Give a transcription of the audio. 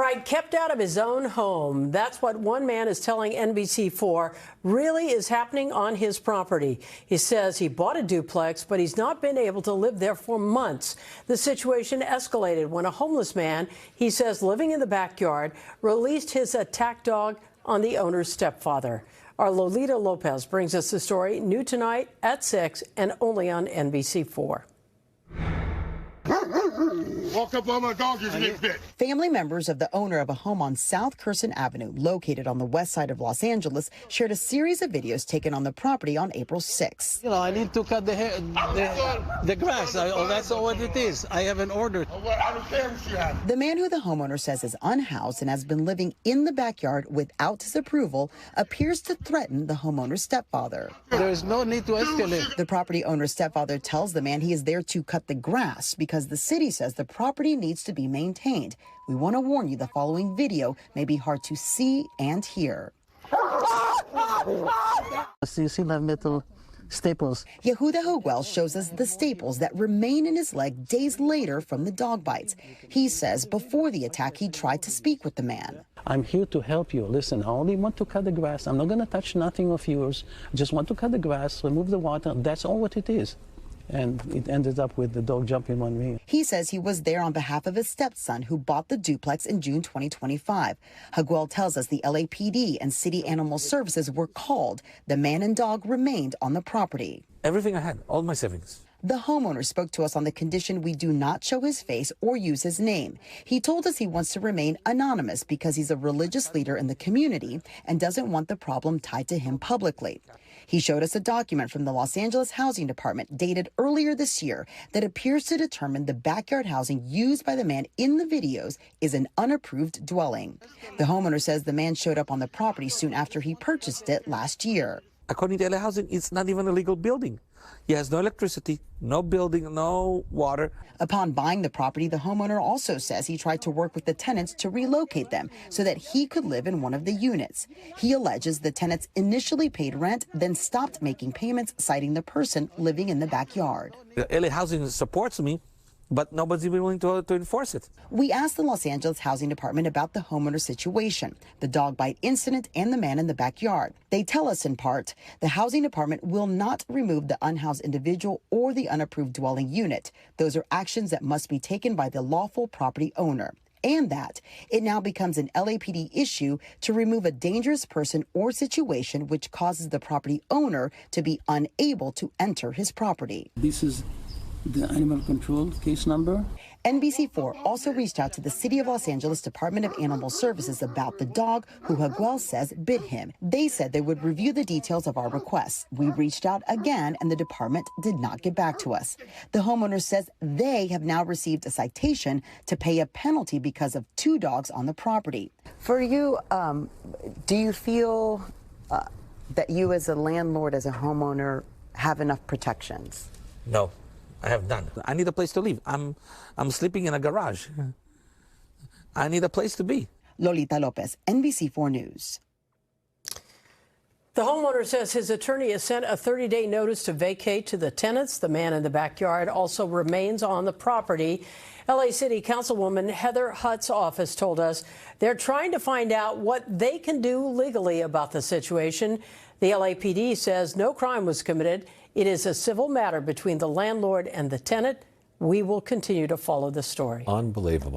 right, kept out of his own home. That's what one man is telling NBC4 really is happening on his property. He says he bought a duplex, but he's not been able to live there for months. The situation escalated when a homeless man, he says living in the backyard, released his attack dog on the owner's stepfather. Our Lolita Lopez brings us the story, new tonight at 6 and only on NBC4. Walk up on my dog, you get bit. Family members of the owner of a home on South Curson Avenue, located on the west side of Los Angeles, shared a series of videos taken on the property on April 6. You know, I need to cut the grass. That's all what it is. I haven't ordered. I don't care what you have. The man who the homeowner says is unhoused and has been living in the backyard without his approval appears to threaten the homeowner's stepfather. There is no need to escalate. The property owner's stepfather tells the man he is there to cut the grass because the city says the property needs to be maintained. We want to warn you the following video may be hard to see and hear. You see that metal staples? Yehuda Hogwell shows us the staples that remain in his leg days later from the dog bites. He says before the attack, he tried to speak with the man. I'm here to help you. Listen, I only want to cut the grass. I'm not going to touch nothing of yours. I just want to cut the grass, remove the water. That's all what it is. And it ended up with the dog jumping on me. He says he was there on behalf of his stepson who bought the duplex in June 2025. Hogwell tells us the LAPD and City Animal Services were called. The man and dog remained on the property. Everything I had, all my savings. The homeowner spoke to us on the condition we do not show his face or use his name. He told us he wants to remain anonymous because he's a religious leader in the community and doesn't want the problem tied to him publicly. He showed us a document from the Los Angeles Housing Department dated earlier this year that appears to determine the backyard housing used by the man in the videos is an unapproved dwelling. The homeowner says the man showed up on the property soon after he purchased it last year. According to LA Housing, it's not even a legal building. He has no electricity, no building, no water. Upon buying the property, the homeowner also says he tried to work with the tenants to relocate them so that he could live in one of the units. He alleges the tenants initially paid rent, then stopped making payments, citing the person living in the backyard. LA Housing supports me, but nobody's even willing to enforce it. We asked the Los Angeles Housing Department about the homeowner situation, the dog bite incident, and the man in the backyard. They tell us in part, the Housing Department will not remove the unhoused individual or the unapproved dwelling unit. Those are actions that must be taken by the lawful property owner. And that it now becomes an LAPD issue to remove a dangerous person or situation which causes the property owner to be unable to enter his property. This is the animal control case number. NBC4 also reached out to the City of Los Angeles Department of Animal Services about the dog who Hogwell says bit him. They said they would review the details of our requests. We reached out again and the department did not get back to us. The homeowner says they have now received a citation to pay a penalty because of 2 dogs on the property. For you, do you feel that you as a landlord, as a homeowner, have enough protections? No, I have none. I need a place to live. I'm sleeping in a garage. I need a place to be. Lolita Lopez, NBC4 News. The homeowner says his attorney has sent a 30-day notice to vacate to the tenants. The man in the backyard also remains on the property. LA City Councilwoman Heather Hutt's office told us they're trying to find out what they can do legally about the situation. The LAPD says no crime was committed. It is a civil matter between the landlord and the tenant. We will continue to follow the story. Unbelievable.